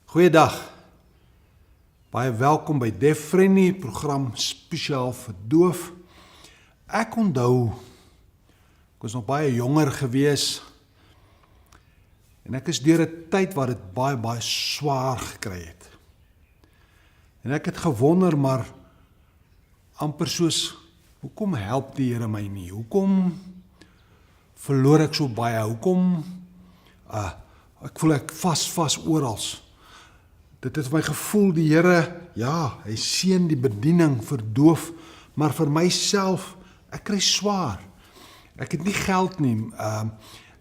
Goeiedag. Baie welkom by Deaf Friendly, program spesiaal vir doof. Ek onthou, ek was nog baie jonger gewees en ek is deur 'n tyd waar dit baie swaar gekry het. En ek het gewonder, maar amper soos, hoekom help die Here my nie? Hoekom verloor ek so baie? Hoekom ek voel ek vas orals. Dit het my gevoel, die Here, ja, hy seën die bediening vir doof, maar vir myself, ek kry swaar. Ek het nie geld nie,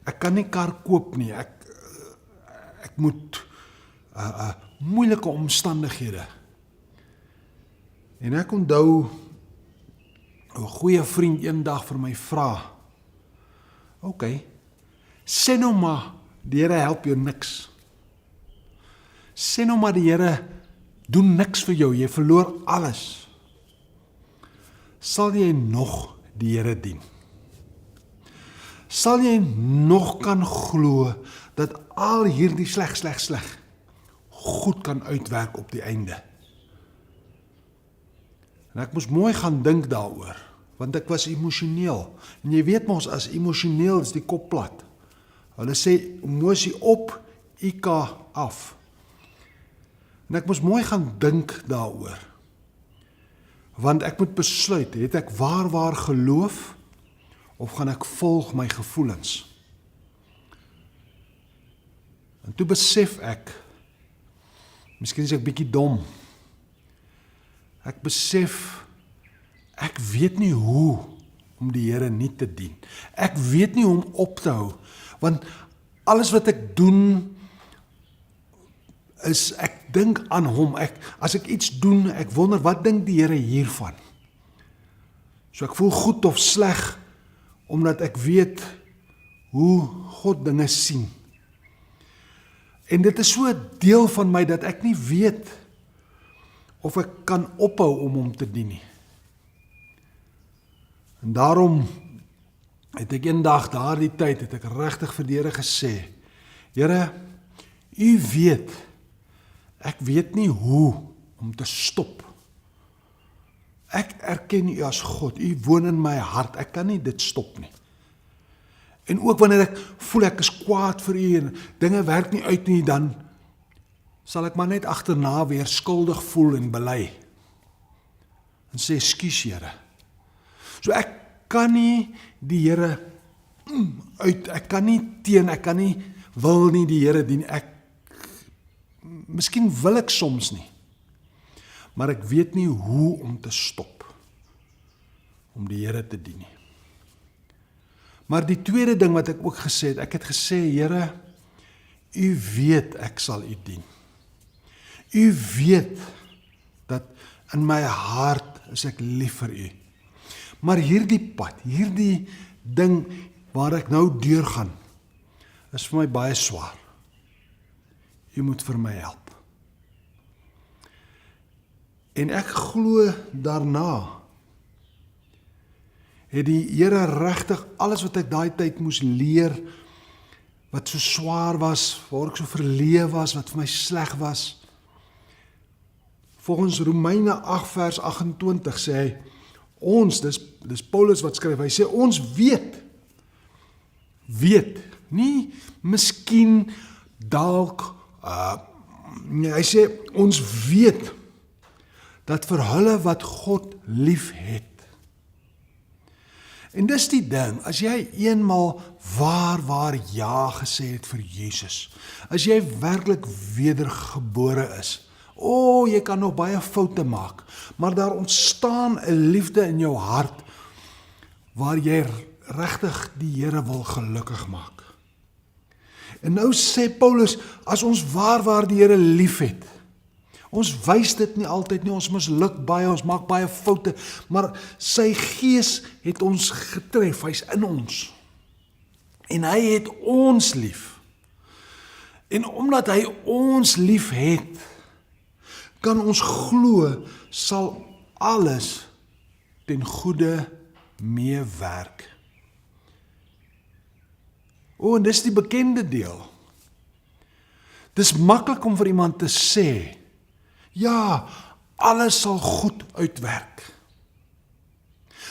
ek kan nie kar koop nie, ek moet moeilike omstandighede. En ek onthou, 'n goeie vriend eendag vir my vra, okay, sê nou maar, die Here help jou niks. Sê nou maar die Here doen niks vir jou, jy verloor alles. Sal jy nog die Here dien? Sal jy nog kan glo dat al hierdie sleg goed kan uitwerk op die einde? En ek moes mooi gaan dink daaroor, want ek was emosioneel. En jy weet mos, as emosioneel is die kop plat. Hulle sê, emosie op, IQ af. En ek moes mooi gaan dink daaroor. Want ek moet besluit, het ek waar geloof, of gaan ek volg my gevoelens? En toe besef ek, miskien is ek bietjie dom, ek besef, ek weet nie hoe om die Here nie te dien. Ek weet nie hoe om op te hou, want alles wat ek doen, is ek dink aan hom. As ek iets doen, ek wonder, wat dink die Here hiervan? So ek voel goed of sleg, omdat ek weet hoe God dinge sien. En dit is so 'n deel van my, dat ek nie weet of ek kan ophou om hom te dien nie. En daarom het ek eendag, daardie tyd, het ek regtig vir die Here gesê, Here, U weet, ek weet nie hoe om te stop. Ek erken U as God, U woon in my hart, ek kan nie dit stop nie. En ook wanneer ek voel ek is kwaad vir U en dinge werk nie uit nie, dan sal ek maar net agterna weer skuldig voel en bely. En sê, ekskuus Here. So ek kan nie die Here ek kan nie teen, ek kan nie, wil nie die Here dien, miskien wil ek soms nie, maar ek weet nie hoe om te stop, om die Here te dien nie. Maar die tweede ding wat ek ook gesê het, ek het gesê, Here, U weet ek sal U dien. U weet dat in my hart is ek lief vir U. Maar hierdie pad, hierdie ding waar ek nou deurgaan, is vir my baie swaar. U moet vir my help. En ek glo daarna, het die Here regtig alles wat ek daai tyd moes leer, wat so swaar was, waar ek so verleë was, wat vir my sleg was. Volgens Romeine 8 vers 28 sê hy, ons, dis Paulus wat skryf, hy sê, ons weet, nie miskien dalk, hy sê, ons weet, dat vir hulle wat God lief het. En dis die ding, as jy eenmaal waar ja gesê het vir Jesus, as jy werklik wedergebore is, jy kan nog baie foute maak, maar daar ontstaan 'n liefde in jou hart, waar jy regtig die Here wil gelukkig maak. En nou sê Paulus, as ons waar die Here lief het, ons wys dit nie altyd nie, ons misluk baie, ons maak baie foute, maar sy Gees het ons getref, hy's in ons. En hy het ons lief. En omdat hy ons lief het, kan ons glo, sal alles ten goeie meewerk. En dis die bekende deel. Dis maklik om vir iemand te sê, ja, alles sal goed uitwerk.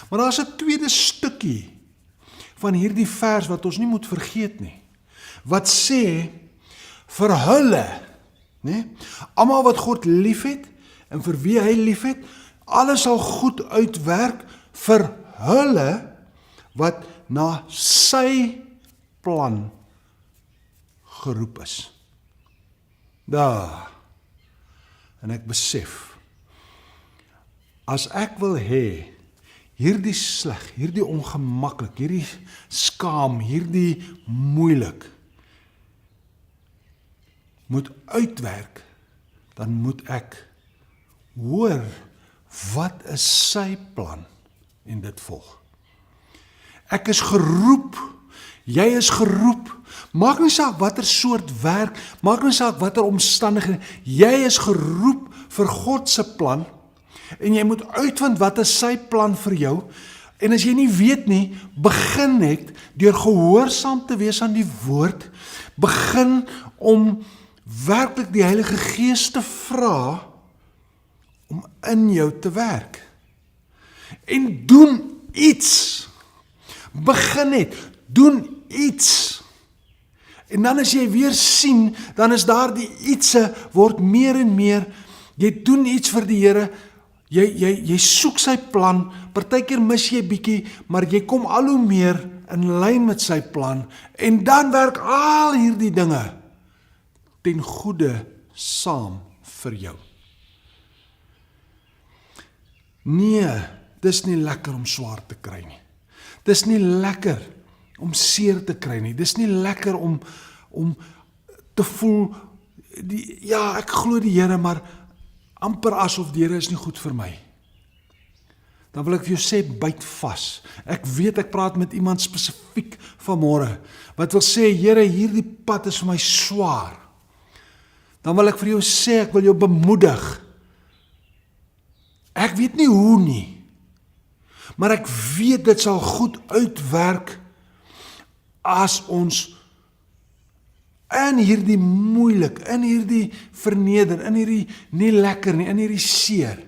Maar daar's 'n tweede stukkie van hierdie vers wat ons nie moet vergeet nie. Wat sê, vir hulle, almal wat God liefhet, en vir wie hy liefhet, alles sal goed uitwerk vir hulle, wat na sy plan geroep is. Daar. En ek besef, as ek wil hê, hierdie sleg, hierdie ongemaklik, hierdie skaam, hierdie moeilik, moet uitwerk, dan moet ek hoor, wat is sy plan, en dit volg. Ek is geroep, jy is geroep, maak nie saak watter soort werk, maak nie saak watter omstandighede, jy is geroep vir God se plan, en jy moet uitvind wat is sy plan vir jou, en as jy nie weet nie, begin net deur gehoorsaam te wees aan die woord, begin om werklik die Heilige Gees te vra, om in jou te werk. En doen iets. Begin net, doen iets. En dan as jy weer sien, dan is daar die ietsie, word meer en meer, jy doen iets vir die Here, jy soek sy plan, partykeer mis jy bietjie, maar jy kom al hoe meer in lyn met sy plan, en dan werk al hierdie dinge ten goeie saam vir jou. Nee, dis nie lekker om swaar te kry nie. Dis nie lekker om seer te kry nie. Dis nie lekker om te voel, ja, ek glo die Here, maar amper asof die Here is nie goed vir my. Dan wil ek vir jou sê, byt vas. Ek weet ek praat met iemand spesifiek vanmôre, wat wil sê, Here, hierdie pad is vir my swaar. Dan wil ek vir jou sê, ek wil jou bemoedig. Ek weet nie hoe nie, maar ek weet dit sal goed uitwerk as ons in hierdie moeilik, in hierdie verneder, in hierdie nie lekker nie, in hierdie seer,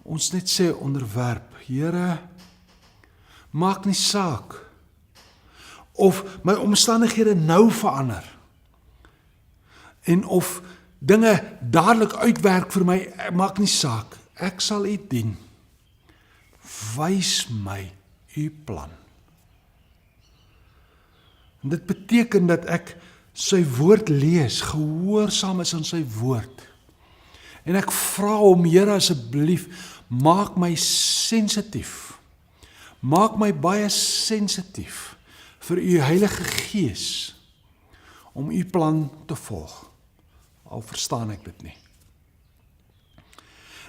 ons net sê onderwerp, Here, maak nie saak, of my omstandighede nou verander, en of dinge dadelik uitwerk vir my, maak nie saak, ek sal U dien, wys my U plan. En dit beteken dat ek sy woord lees, gehoorsaam is aan sy woord. En ek vra hom, Here, asseblief, maak my sensitief. Maak my baie sensitief vir U Heilige Gees om U plan te volg. Al verstaan ek dit nie.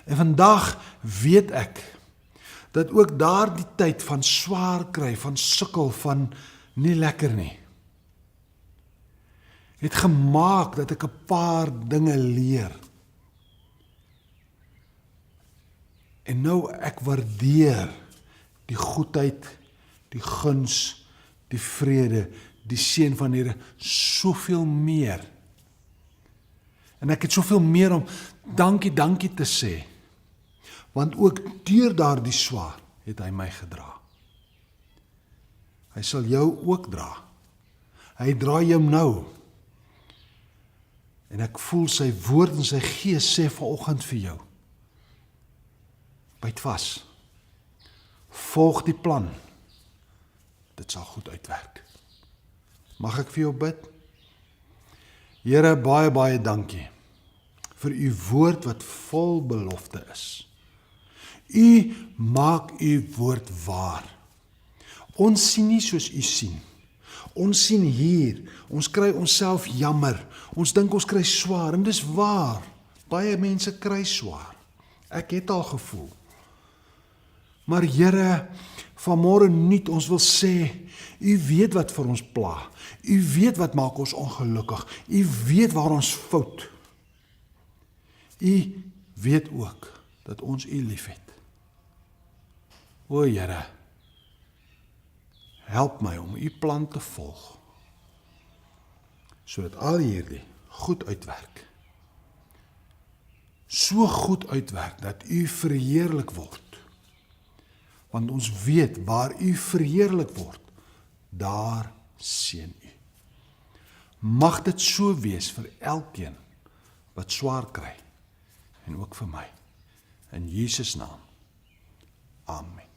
En vandag weet ek dat ook daar die tyd van swaar kry, van sukkel, van nie lekker nie, het gemaak dat ek 'n paar dinge leer. En nou ek waardeer die goedheid, die guns, die vrede, die seën van die Here soveel meer. En ek het soveel meer om dankie te sê, want ook deur daardie swaar het hy my gedra. Hy sal jou ook dra. Hy dra jou nou. En ek voel sy woord en sy Gees sê vanoggend vir jou, byt vas, volg die plan, dit sal goed uitwerk. Mag ek vir jou bid? Here, baie dankie vir U woord wat vol belofte is. U maak U woord waar. Ons sien nie soos U sien. Ons sien hier, ons kry onsself jammer, ons dink ons kry swaar, en dis waar, baie mense kry swaar. Ek het al gevoel. Maar Here, vanmôre nuut, ons wil sê, U weet wat vir ons pla. U weet wat maak ons ongelukkig. U weet waar ons fout. U weet ook dat ons U liefhet. O Here, help my om U plan te volg. sodat al hierdie goed uitwerk. So goed uitwerk dat U verheerlik word. Want ons weet waar U verheerlik word, daar seën U. Mag dit so wees vir elkeen wat swaar kry en ook vir my. In Jesus naam. Amen.